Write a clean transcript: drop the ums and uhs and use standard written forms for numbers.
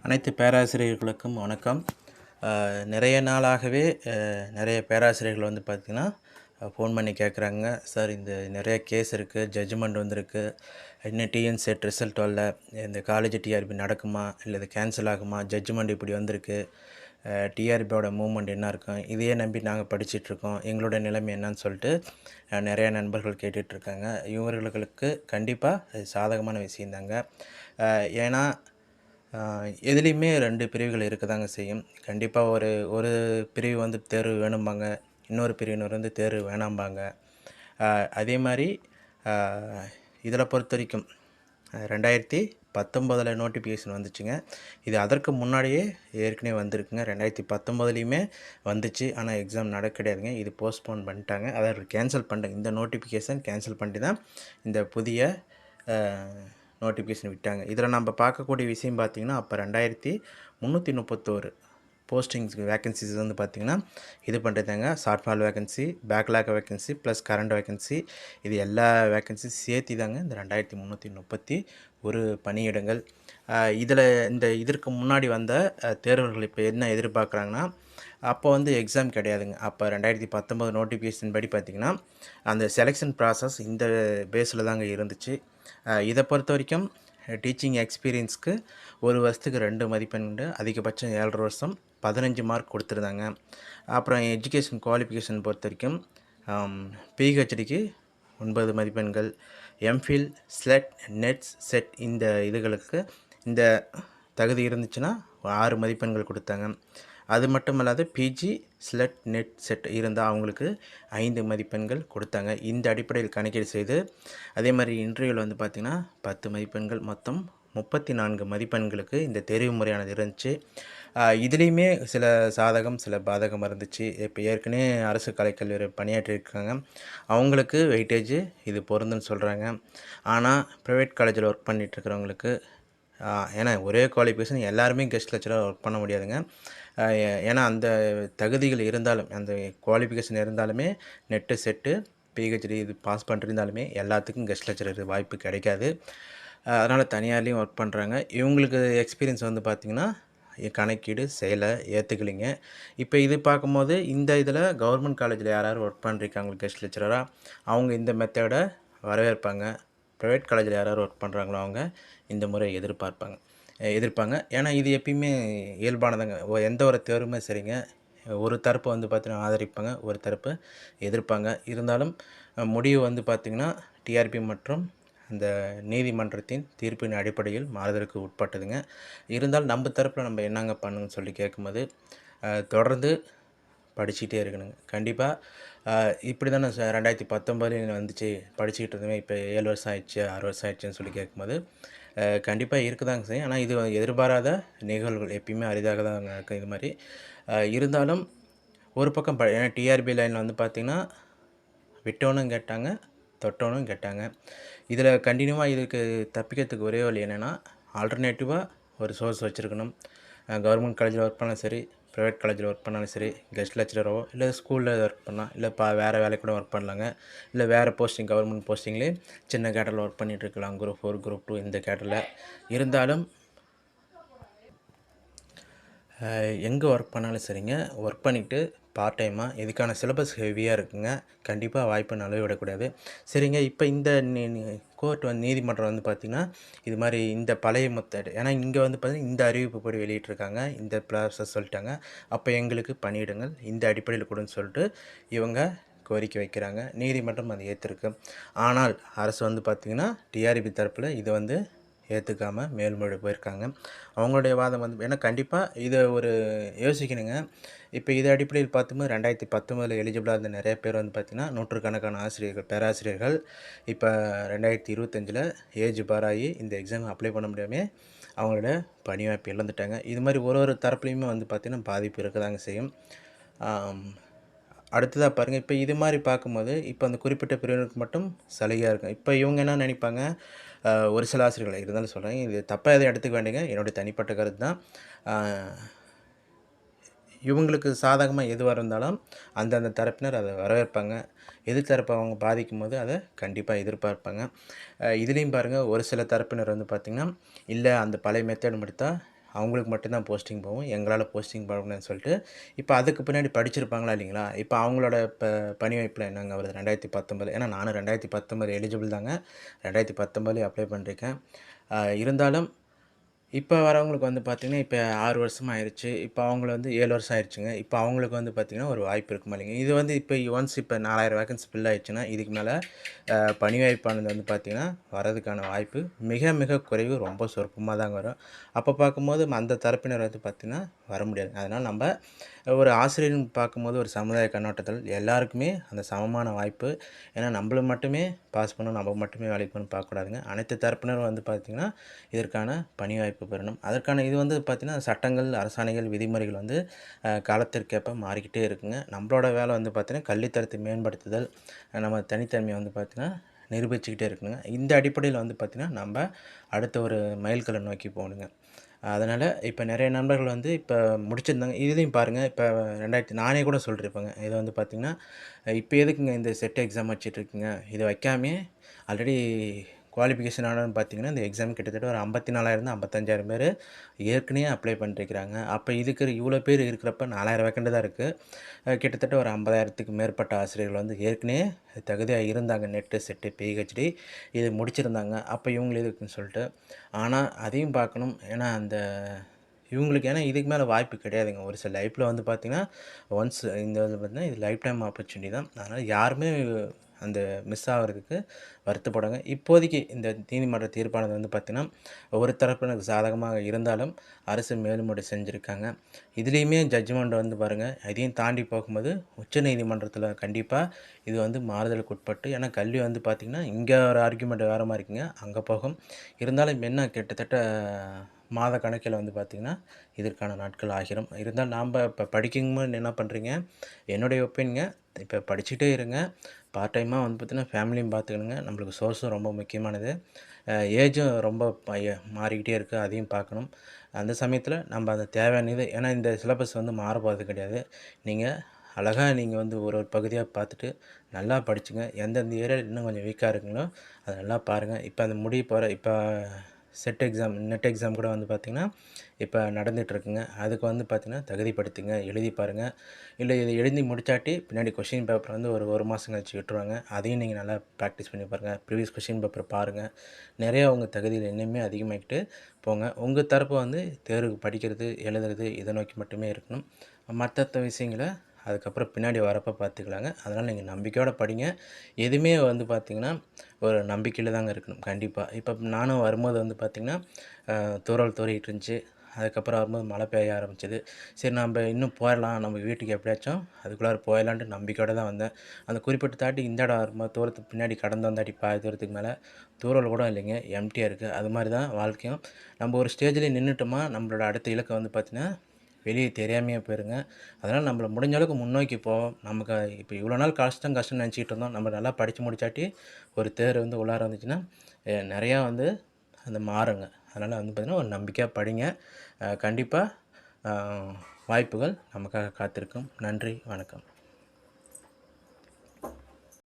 அனைத்து பேராசிரியர்களுக்கும் வணக்கம். நிறைய நாளாகவே நிறைய பேராசிரியர்கள் வந்து பார்த்திங்கன்னா ஃபோன் பண்ணி கேட்குறாங்க, சார் இந்த நிறைய கேஸ் இருக்குது, ஜட்ஜ்மெண்ட் வந்திருக்கு, இன்னும் டிஎன் செட் ரிசல்ட் வரல, இந்த காலேஜ் டிஆர்பி நடக்குமா இல்லை இது கேன்சல் ஆகுமா, ஜட்ஜ்மெண்ட் இப்படி வந்திருக்கு, டிஆர்பியோட மூவ்மெண்ட் என்ன இருக்கும், இதையே நம்பி நாங்கள் படிச்சிட்ருக்கோம், எங்களோட நிலைமை என்னன்னு சொல்லிட்டு நிறைய நண்பர்கள் கேட்டுட்ருக்காங்க. இவர்களுக்கு கண்டிப்பாக சாதகமான விஷயந்தாங்க. ஏன்னா எதுலேயுமே 2 பிரிவுகள் இருக்கதாங்க செய்யும். கண்டிப்பாக ஒரு ஒரு பிரிவு வந்து தேர்வு வேணும்பாங்க, இன்னொரு பிரிவினர் வந்து தேர்வு வேணாம்பாங்க. அதே மாதிரி இதில் பொறுத்தவரைக்கும் 2019 நோட்டிஃபிகேஷன் வந்துச்சுங்க. இது அதற்கு முன்னாடியே ஏற்கனவே வந்திருக்குங்க. 2019லையுமே வந்துச்சு, ஆனால் எக்ஸாம் கிடையாதுங்க. இது போஸ்ட்போன் பண்ணிட்டாங்க, அதாவது கேன்சல் பண்ணிட்டாங்க. இந்த நோட்டிஃபிகேஷன் கேன்சல் பண்ணிட்டு தான் இந்த புதிய நோட்டிஃபிகேஷன் விட்டாங்க. இதில் நம்ம பார்க்கக்கூடிய விஷயம் பார்த்திங்கன்னா, அப்போ 2331 போஸ்டிங்ஸ் வேக்கன்சிஸ் வந்து பார்த்திங்கன்னா இது பண்ணுறதாங்க. Short fall vacancy, backlog vacancy plus current vacancy, இது எல்லா வேக்கன்சி சேர்த்தி தாங்க இந்த 2331 பணியிடங்கள். இதில் இதற்கு முன்னாடி வந்த தேர்வர்கள் இப்போ என்ன எதிர்பார்க்குறாங்கன்னா, அப்போ வந்து எக்ஸாம் கிடையாதுங்க. அப்போ 2019 நோட்டிஃபிகேஷன் படி பார்த்திங்கன்னா அந்த செலெக்ஷன் ப்ராசஸ் இந்த பேஸில் தாங்க இருந்துச்சு. இதை பொறுத்த வரைக்கும் டீச்சிங் எக்ஸ்பீரியன்ஸ்க்கு ஒரு வருஷத்துக்கு 2 மதிப்பெண் உண்டு, அதிகபட்சம் 7.5 வருஷம் 15 மார்க் கொடுத்துருந்தாங்க. அப்புறம் எஜுகேஷன் குவாலிஃபிகேஷன் பொறுத்த வரைக்கும் பிஹெச்டிக்கு 9 மதிப்பெண்கள், எம்ஃபில், ஸ்லெட், நெட்ஸ், செட் இந்த இதுகளுக்கு இந்த தகுதி இருந்துச்சுன்னா 6 மதிப்பெண்கள் கொடுத்தாங்க. அது மட்டும் இல்லாத பிஜி, ஸ்லெட், நெட், செட் இருந்தால் அவங்களுக்கு 5 மதிப்பெண்கள் கொடுத்தாங்க. இந்த அடிப்படையில் கணக்கீடு செய்து அதே மாதிரி இன்டர்வியூவில் வந்து பார்த்திங்கன்னா 10 மதிப்பெண்கள், மொத்தம் 34 மதிப்பெண்களுக்கு இந்த தெரிவு முறையானது இருந்துச்சு. இதுலேயுமே சில சாதகம் சில பாதகம் இருந்துச்சு. இப்போ ஏற்கனவே அரசு கலைக்கல்லூரி பணியாற்றிருக்காங்க, அவங்களுக்கு வெயிட்டேஜ் இது பொருந்துன்னு சொல்கிறாங்க. ஆனால் ப்ரைவேட் காலேஜில் ஒர்க் பண்ணிகிட்ருக்கிறவங்களுக்கு, ஏன்னா ஒரே குவாலிஃபிகேஷன் எல்லாருமே கெஸ்ட் லெக்சராக ஒர்க் பண்ண முடியாதுங்க. ஏன்னா அந்த தகுதிகள் இருந்தாலும், அந்த குவாலிஃபிகேஷன் இருந்தாலுமே நெட்டு, செட்டு, பிஹெச்டி இது பாஸ் பண்ணிருந்தாலுமே எல்லாத்துக்கும் கெஸ்ட் லெக்சரர் வாய்ப்பு கிடைக்காது. அதனால் தனியார்லேயும் ஒர்க் பண்ணுறாங்க. இவங்களுக்கு எக்ஸ்பீரியன்ஸ் வந்து பார்த்திங்கன்னா கணக்கீடு செயலை ஏற்றுக்கலிங்க. இப்போ இது பார்க்கும்போது இந்த இதில் கவர்மெண்ட் காலேஜில் யாராவது ஒர்க் பண்ணிருக்காங்க கெஸ்ட் லெக்சராக, அவங்க இந்த மெத்தடை வரவேற்பாங்க. ப்ரைவேட் காலேஜில் யாராவது ஒர்க் பண்ணுறாங்களோ அவங்க இந்த முறை எதிர்ப்பாங்க. ஏன்னா இது எப்பயுமே இயல்பானதாங்க. எந்த ஒரு தேர்வுமே சரிங்க, ஒரு தரப்பு வந்து பார்த்திங்கன்னா ஆதரிப்பாங்க, ஒரு தரப்பு எதிர்ப்பாங்க. இருந்தாலும் முடிவு வந்து பார்த்திங்கன்னா டிஆர்பி மற்றும் அந்த நீதிமன்றத்தின் தீர்ப்பின் அடிப்படையில் மாறுதலுக்கு உட்பட்டதுங்க. இருந்தாலும் நம்ம தரப்பில் நம்ம என்னங்க பண்ணுன்னு சொல்லி கேட்கும்போது தொடர்ந்து படிச்சுக்கிட்டே இருக்கணுங்க. கண்டிப்பாக இப்படி தானே 2019 வந்துச்சு, படிச்சுக்கிட்டு இருந்தோமே, இப்போ 7 வருஷம் ஆயிடுச்சு, 6 வருஷம் ஆயிடுச்சுன்னு சொல்லி கேட்கும்போது கண்டிப்பாக இருக்குதாங்க செய்யும். ஆனால் இது எதிர்பாராத நிகழ்வுகள் எப்பயுமே அரிதாக தான் நடக்கும் இது மாதிரி. இருந்தாலும் ஒரு பக்கம் ஏன்னா டிஆர்பி லைனில் வந்து பார்த்திங்கன்னா விட்டவனும் கேட்டாங்க, தொட்டவனும் கேட்டாங்க. இதில் கண்டினியூவாக இதுக்கு தப்பிக்கிறதுக்கு ஒரே வழி என்னென்னா, ஆல்டர்னேட்டிவாக ஒரு சோர்ஸ் வச்சுருக்கணும். கவர்மெண்ட் காலேஜில் ஒர்க் பண்ணாலும் சரி, ப்ரைவேட் காலேஜில் ஒர்க் பண்ணாலும் சரி, கெஸ்ட் லெக்சரரோ இல்லை ஸ்கூலில் ஒர்க் பண்ணலாம், இல்லை வேறு வேலை கூட ஒர்க் பண்ணலாங்க. இல்லை வேறு போஸ்டிங் கவர்மெண்ட் போஸ்டிங்லேயே சின்ன கேட்டரில் ஒர்க் பண்ணிகிட்ருக்கலாம், குரூப் 4 குரூப் 2 இந்த கேட்டரில். இருந்தாலும் எங்கே ஒர்க் பண்ணாலும் சரிங்க, ஒர்க் பண்ணிவிட்டு பார்ட் டைமாக இதுக்கான சிலபஸ் ஹெவியாக இருக்குங்க. கண்டிப்பாக வாய்ப்பை நழுவ விடக்கூடாது. சரிங்க, இப்போ இந்த கோர்ட் நீதிமன்றம் வந்து பார்த்திங்கன்னா இது மாதிரி இந்த பழைய மெத்தட், ஏன்னா இங்கே வந்து பார்த்திங்கன்னா இந்த அறிவிப்பு படி வெளியிட்டிருக்காங்க, இந்த ப்ராசஸ் சொல்லிட்டாங்க, அப்போ எங்களுக்கு பணியிடங்கள் இந்த அடிப்படையில் கொடுன்னு சொல்லிட்டு இவங்க கோரிக்கை வைக்கிறாங்க. நீதிமன்றம் அதை ஏற்றிருக்கு. ஆனால் அரசு வந்து பார்த்திங்கன்னா டிஆர்பி தரப்பில் இதை வந்து ஏற்றுக்காமல் மேல்முறை போயிருக்காங்க. அவங்களுடைய வாதம் வந்து ஏன்னா கண்டிப்பாக இதை ஒரு யோசிக்கணுங்க. இப்போ இது அடிப்படையில் பார்த்தும்போது 2019 எலிஜிபிளாக இருந்த நிறைய பேர் வந்து பார்த்திங்கன்னா நூற்றுக்கணக்கான பேராசிரியர்கள் இப்போ 2025 ஏஜ் பாராகி இந்த எக்ஸாம் அப்ளை பண்ண முடியாமல் அவங்களோட பணி வாய்ப்பு இழந்துட்டாங்க. இது மாதிரி ஒரு தரப்புலையுமே வந்து பார்த்திங்கன்னா பாதிப்பு இருக்கதாங்க செய்யும். அடுத்ததாக பாருங்கள், இப்போ இது மாதிரி பார்க்கும்போது இப்போ அந்த குறிப்பிட்ட பிரிவினருக்கு மட்டும் சலுகையாக இருக்கும். இப்போ இவங்க என்ன நினைப்பாங்க, ஒரு சில ஆசிரியர்கள் இருந்தாலும் சொல்கிறேன், இது தப்பாக எதுவும் எடுத்துக்க வேண்டியங்க, என்னுடைய தனிப்பட்ட கருத்து தான். இவங்களுக்கு சாதகமாக எதுவாக இருந்தாலும் அந்தந்த தரப்பினர் அதை வரவேற்பாங்க. எதிர்த்தரப்பு அவங்க பாதிக்கும் போது அதை கண்டிப்பாக எதிர்பார்ப்பாங்க. இதுலேயும் பாருங்கள், ஒரு சில தரப்பினர் வந்து பார்த்திங்கன்னா இல்லை அந்த பழைய மெத்தட் மட்டும் தான் அவங்களுக்கு மட்டும்தான் போஸ்டிங் போகும். எங்களால் போஸ்டிங் போட முடியாதுன்னு சொல்லிட்டு, இப்போ அதுக்கு பின்னாடி படிச்சிருப்பாங்களா இல்லைங்களா? இப்போ அவங்களோட பணி வாய்ப்புல என்னங்க வருது 2019 ஏன்னா நானும் 2019 எலிஜிபிள் தாங்க. 2019 அப்ளை பண்ணியிருக்கேன். இருந்தாலும் இப்போ வரவங்களுக்கு வந்து பார்த்தீங்கன்னா, இப்போ 6 வருஷமா ஆயிருச்சு. இப்போ அவங்கள வந்து 7 வருஷம் ஆயிருச்சுங்க. இப்போ அவங்களுக்கு வந்து பார்த்தீங்கன்னா, ஒரு வாய்ப்பு இருக்குமா இல்லைங்க? இது வந்து இப்போ ஒன்ஸ் இப்போ 4000 வேக்கன்சி ஃபில் ஆயிடுச்சுன்னா, இதுக்கு மேல பணி வாய்ப்பானது வந்து பார்த்தீங்கன்னா, வரதுக்கான வாய்ப்பு மிக மிக குறைவு. ரொம்ப சொற்பமா தாங்க வரும். அப்போ பார்க்கும்போது அந்த தரப்பினர் வந்து பார்த்தீங்கன்னா, வர முடியாது. அதனால நம்ப ஒரு ஆசிரியர்ன்னு பார்க்கும்போது ஒரு சமுதாய கண்ணோட்டத்தில் எல்லாருக்குமே அந்த சமமான வாய்ப்பு. ஏன்னா நம்மள மட்டுமே பாஸ் பண்ணணும், நம்ம மட்டுமே வேலைக்கு போகணும்னு பார்க்கக்கூடாதுங்க. அனைத்து தரப்பினரும் வந்து பார்த்தீங்கன்னா, இதற்கான பணி வாய்ப்பு பெறணும். அதற்கான இது வந்து பார்த்தீங்கன்னா, சட்டங்கள், அரசாணைகள், விதிமுறைகள் வந்து காலத்திற்கேற்ப மாறிக்கிட்டே இருக்குங்க. நம்மளோட வேலை வந்து பார்த்தீங்கன்னா, கல்வித்தரத்தை மேம்படுத்துதல், நம்ம தனித்தன்மையை வந்து பார்த்தீங்கன்னா, நிரூபிச்சுக்கிட்டே இருக்கணுங்க. இந்த அடிப்படையில் வந்து பார்த்தீங்கன்னா, நம்ப அடுத்த ஒரு மைல்கல்லை நோக்கி போகணுங்க. அதனால் இப்போ நெறைய நண்பர்கள் வந்து இப்போ முடிச்சிருந்தாங்க. இதுலேயும் பாருங்கள், இப்போ நானே கூட சொல்லிருப்பேங்க. இதை வந்து பார்த்தீங்கன்னா, இப்போ எதுக்குங்க இந்த செட் எக்ஸாம் வச்சுட்ருக்கீங்க? இதை வைக்காமயே ஆல்ரெடி குவாலிஃபிகேஷன் ஆனன்னு பார்த்தீங்கன்னா, இந்த எக்ஸாம் கிட்டத்தட்ட ஒரு 54,000 55,000 பேர் ஏற்கனவே அப்ளை பண்ணிருக்கிறாங்க. அப்போ இதுக்கு இவ்வளோ பேர் இருக்கிறப்ப 4,000 வேக்கண்ட் தான் இருக்குது. கிட்டத்தட்ட ஒரு 50,000த்துக்கு மேற்பட்ட ஆசிரியர்கள் வந்து ஏற்கனவே தகுதியாக இருந்தாங்க. நெட்டு, செட்டு, பிஹெச்டி இது முடிச்சிருந்தாங்க. அப்போ இவங்க எதுக்குன்னு சொல்லிட்டு. ஆனால் அதையும் பார்க்கணும். ஏன்னா இவங்களுக்கு ஏன்னா இதுக்கு மேலே வாய்ப்பு கிடையாதுங்க. ஒரு சில லைஃப்பில் வந்து பார்த்தீங்கன்னா, ஒன்ஸ் இந்த வந்து பார்த்தீங்கன்னா, இது லைஃப் டைம் ஆப்பர்ச்சுனிட்டி தான். அதனால் யாருமே அந்த மிஸ் ஆகுறதுக்கு வருத்தப்படுங்க. இப்போதைக்கு இந்த நீதிமன்ற தீர்ப்பானது வந்து பார்த்தீங்கன்னா, ஒரு தரப்பினருக்கு சாதகமாக இருந்தாலும் அரசு மேல்முறை செஞ்சுருக்காங்க. இதுலேயுமே ஜட்ஜ்மெண்ட் வந்து பாருங்கள், இதையும் தாண்டி போகும்போது உச்சநீதிமன்றத்தில் கண்டிப்பாக இது வந்து மாறுதலுக்கு உட்பட்டு ஏன்னா கல்வி வந்து பார்த்திங்கன்னா, இங்கே ஒரு ஆர்கியூமெண்ட் வேறு மாதிரி இருக்குங்க, அங்கே போகும். இருந்தாலும் என்ன கிட்டத்தட்ட மாத கணக்கில் வந்து பார்த்திங்கன்னா, இதற்கான நாட்கள் ஆகிரும். இருந்தாலும் நாம் இப்போ படிக்கும்போது என்ன பண்ணுறீங்க, என்னுடைய ஒப்பீனியன்ங்க, இப்போ படிச்சுட்டே இருங்க. பார்ட் டைமாக வந்து பார்த்தீங்கன்னா, ஃபேமிலியும் பார்த்துக்கணுங்க. நம்மளுக்கு சோர்ஸும் ரொம்ப முக்கியமானது. ஏஜும் ரொம்ப மாறிக்கிட்டே இருக்குது, அதையும் பார்க்கணும். அந்த சமயத்தில் நம்ம அந்த தேவையானது ஏன்னா இந்த சிலபஸ் வந்து மாறப்போகிறது கிடையாது. நீங்கள் அழகா நீங்கள் வந்து ஒரு ஒரு பகுதியாக பார்த்துட்டு நல்லா படிச்சுங்க. எந்தெந்த ஏரியாவில் இன்னும் கொஞ்சம் வீக்காக இருக்குங்களோ, அதை நல்லா பாருங்கள். இப்போ அந்த முடிய போகிற இப்போ செட் எக்ஸாம், நெட் எக்ஸாம் கூட வந்து பார்த்திங்கன்னா, இப்போ நடந்துகிட்ருக்குங்க. அதுக்கு வந்து பார்த்திங்கன்னா, தகுதிப்படுத்துங்க, எழுதி பாருங்கள். இல்லை இது எழுதி முடிச்சாட்டி பின்னாடி கொஷின் பேப்பர் வந்து ஒரு மாதம் கழிச்சு விட்டுருவாங்க. அதையும் நீங்கள் நல்லா ப்ராக்டிஸ் பண்ணி பாருங்கள். ப்ரீவியஸ் கொஷின் பேப்பர் பாருங்கள். நிறையா உங்கள் தகுதியில் இன்னுமே அதிகமாகிட்டு போங்க. உங்கள் தரப்பு வந்து தேர்வுக்கு படிக்கிறது, எழுதுறது இதை நோக்கி மட்டுமே இருக்கணும். மற்ற விஷயங்களை அதுக்கப்புறம் பின்னாடி வரப்போ பார்த்துக்கலாங்க. அதனால் நீங்கள் நம்பிக்கையோடு படிங்க. எதுவுமே வந்து பார்த்திங்கன்னா, ஒரு நம்பிக்கையில் தாங்க இருக்கணும் கண்டிப்பாக. இப்போ நானும் வரும்போது வந்து பார்த்திங்கன்னா, தூறல் தூறிக்கிட்டு இருந்துச்சு. அதுக்கப்புறம் வரும்போது மழை பெய்ய ஆரம்பிச்சது. சரி நம்ம இன்னும் போயிடலாம், நம்ம வீட்டுக்கு எப்படியாச்சும் அதுக்குள்ளார போயிடலான்ட்டு நம்பிக்கையோடு தான் வந்தேன். அந்த குறிப்பிட்ட தாட்டி இந்த இடம் வரும்போது தூரத்துக்கு பின்னாடி கடந்து வந்தாட்டி பாதி தூரத்துக்கு மேலே தூறல் கூட இல்லைங்க, எம்டியாக இருக்குது. அது மாதிரி தான் வாழ்க்கையும். நம்ம ஒரு ஸ்டேஜ்லேயே நின்றுட்டோமா, நம்மளோட அடுத்த இலக்கை வந்து பார்த்திங்கன்னா வெளியே தெரியாமையே போயிருங்க. அதனால் நம்மள முடிஞ்ச அளவுக்கு முன்னோக்கி போவோம். நமக்கு இப்போ இவ்வளோ நாள் கஷ்டம்னு நினச்சிக்கிட்டு இருந்தோம். நம்ம நல்லா படித்து முடிச்சாட்டி ஒரு தேர்வு வந்து உள்ளார வந்துச்சுன்னா, நிறையா வந்து அந்த மாறுங்க. அதனால் வந்து பார்த்திங்கன்னா, ஒரு நம்பிக்கையாக படிங்க. கண்டிப்பாக வாய்ப்புகள் நமக்காக காத்திருக்கும். நன்றி, வணக்கம்.